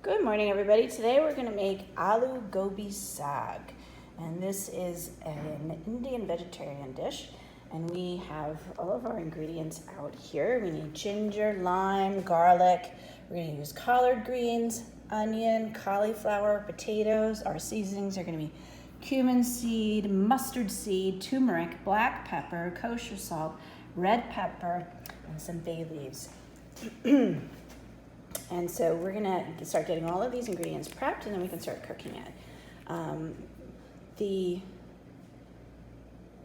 Good morning, everybody. Today we're going to make Aloo Gobi Saag, and this is an Indian vegetarian dish, and we have all of our ingredients out here. We need ginger, lime, garlic. We're going to use collard greens, onion, cauliflower, potatoes. Our seasonings are going to be cumin seed, mustard seed, turmeric, black pepper, kosher salt, red pepper, and some bay leaves. And so we're gonna start getting all of these ingredients prepped, and then we can start cooking it. I'm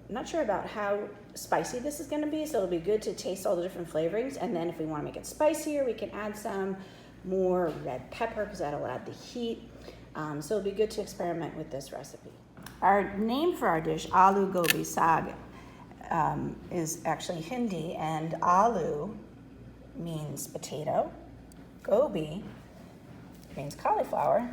not sure about how spicy this is gonna be, so it'll be good to taste all the different flavorings. And then if we wanna make it spicier, we can add some more red pepper because that'll add the heat. So it'll be good to experiment with this recipe. Our name for our dish, Aloo Gobi Saag, is actually Hindi, and aloo means potato. Gobi means cauliflower.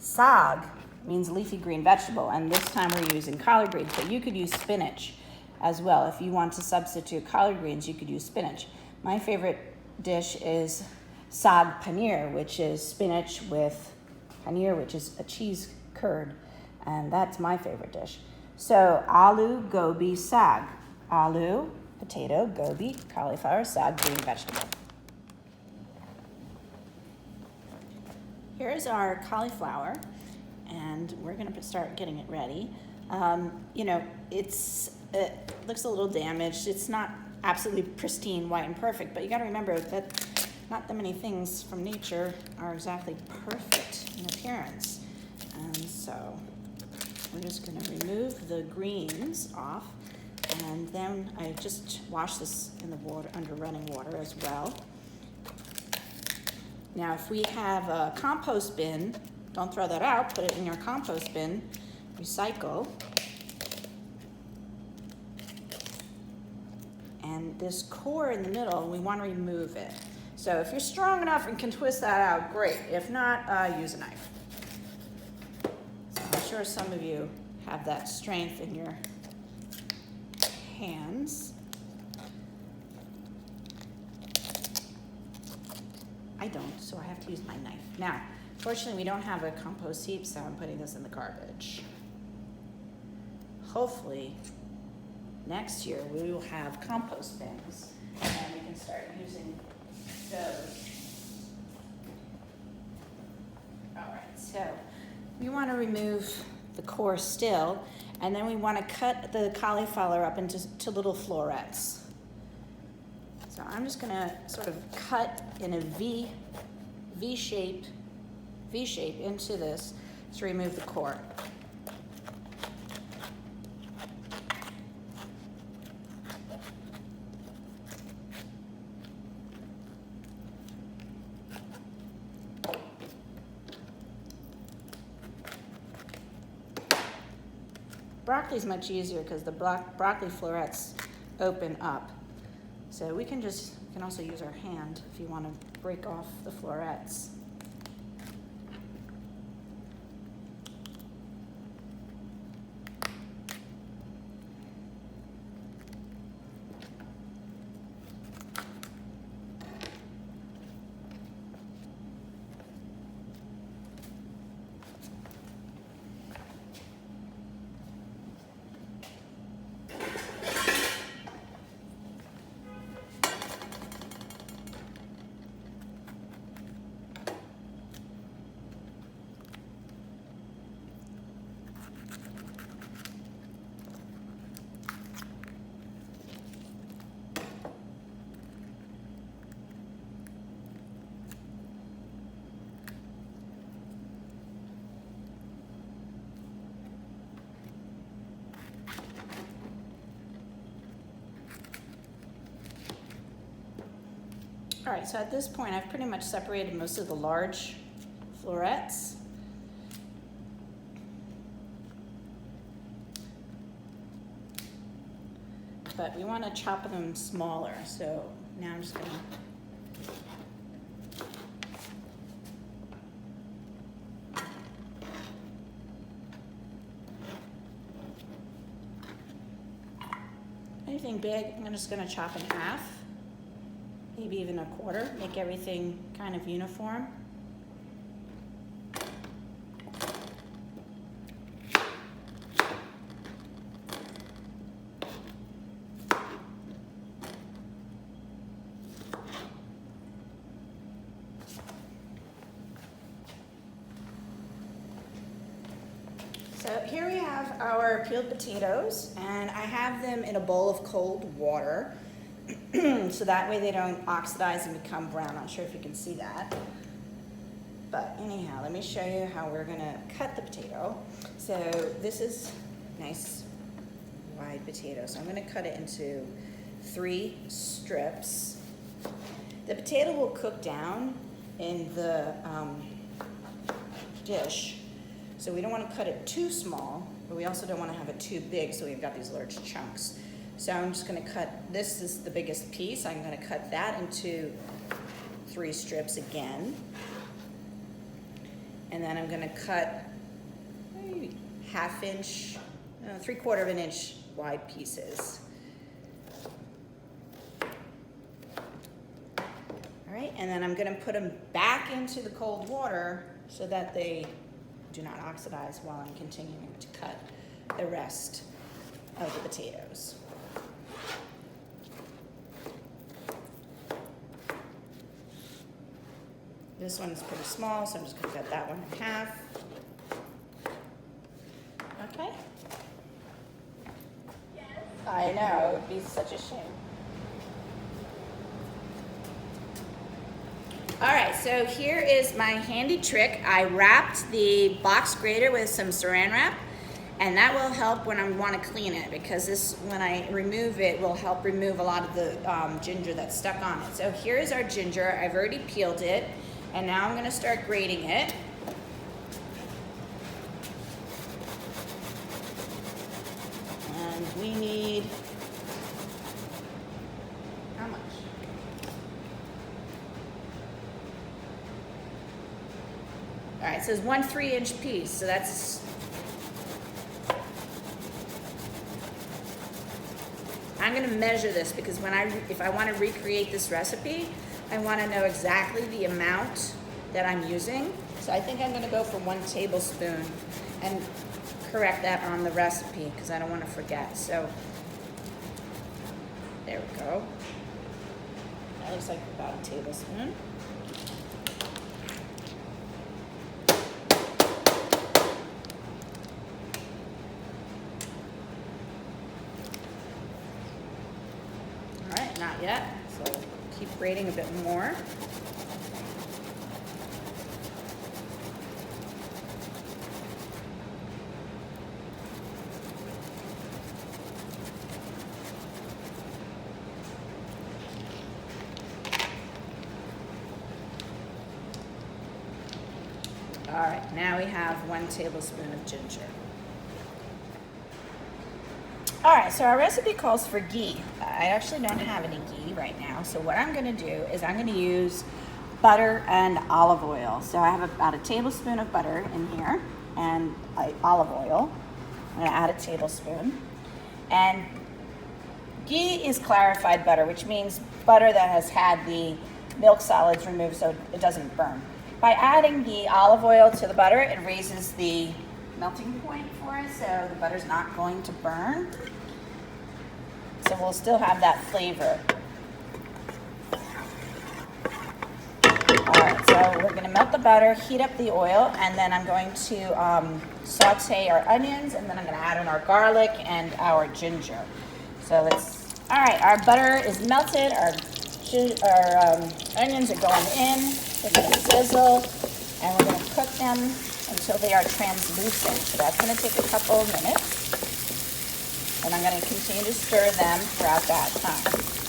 Saag means leafy green vegetable, and this time we're using collard greens, but you could use spinach as well. If you want to substitute collard greens, you could use spinach. My favorite dish is saag paneer, which is spinach with paneer, which is a cheese curd, and that's my favorite dish. So aloo gobi saag. Aloo, potato, gobi, cauliflower, saag, green vegetable. Here's our cauliflower, and we're gonna start getting it ready. It looks a little damaged. It's not absolutely pristine, white, and perfect, but you gotta remember that not that many things from nature are exactly perfect in appearance. And so we're just gonna remove the greens off, and then I just wash this in the water, under running water as well. Now, if we have a compost bin, don't throw that out, put it in your compost bin, recycle. And this core in the middle, we want to remove it. So if you're strong enough and can twist that out, great. If not, use a knife. So I'm sure some of you have that strength in your hands. I don't, so I have to use my knife. Now, fortunately, we don't have a compost heap, so I'm putting this in the garbage. Hopefully, next year we will have compost bins, and we can start using those. All right, so we want to remove the core still, and then we want to cut the cauliflower up into little florets. So I'm just gonna sort of cut in a V shape into this to remove the core. Broccoli is much easier because the broccoli florets open up. So we can also use our hand if you want to break off the florets. All right, so at this point, I've pretty much separated most of the large florets. But we want to chop them smaller, so now I'm just going to anything big, I'm just going to chop in half. Maybe even a quarter, make everything kind of uniform. here we have our peeled potatoes, and I have them in a bowl of cold water, so that way they don't oxidize and become brown. Not sure if you can see that. But anyhow, let me show you how we're gonna cut the potato. So this is nice wide potato. So I'm gonna cut it into 3 strips. The potato will cook down in the dish. So we don't want to cut it too small, but we also don't want to have it too big, so we've got these large chunks. So I'm just going to cut, this is the biggest piece, I'm going to cut that into 3 strips again. And then I'm going to cut maybe 1/2 inch, 3/4 of an inch wide pieces. All right, and then I'm going to put them back into the cold water so that they do not oxidize while I'm continuing to cut the rest of the potatoes. This one is pretty small, so I'm just going to cut that one in half. Okay? Yes. I know, it would be such a shame. All right, so here is my handy trick. I wrapped the box grater with some saran wrap, and that will help when I want to clean it, because this, when I remove it, will help remove a lot of the ginger that's stuck on it. So here is our ginger. I've already peeled it, and now I'm going to start grating it. And we need, how much? All right, it says 1 3-inch piece, so that's, I'm gonna measure this because if I wanna recreate this recipe, I wanna know exactly the amount that I'm using. So I think I'm gonna go for 1 tablespoon and correct that on the recipe because I don't wanna forget. So there we go. That looks like about a tablespoon. Not yet, so keep grating a bit more. All right, now we have 1 tablespoon of ginger. All right, so our recipe calls for ghee. I actually don't have any ghee right now, so what I'm gonna do is I'm gonna use butter and olive oil. So I have about a tablespoon of butter in here and olive oil. I'm gonna add a tablespoon. And ghee is clarified butter, which means butter that has had the milk solids removed so it doesn't burn. By adding the olive oil to the butter, it raises the melting point for us, so the butter's not going to burn. So we'll still have that flavor. All right, so we're gonna melt the butter, heat up the oil, and then I'm going to saute our onions, and then I'm gonna add in our garlic and our ginger. So let's, all right, our butter is melted, our onions are going in, they're gonna sizzle, and we're gonna cook them until they are translucent. So that's going to take a couple of minutes. And I'm going to continue to stir them throughout that time.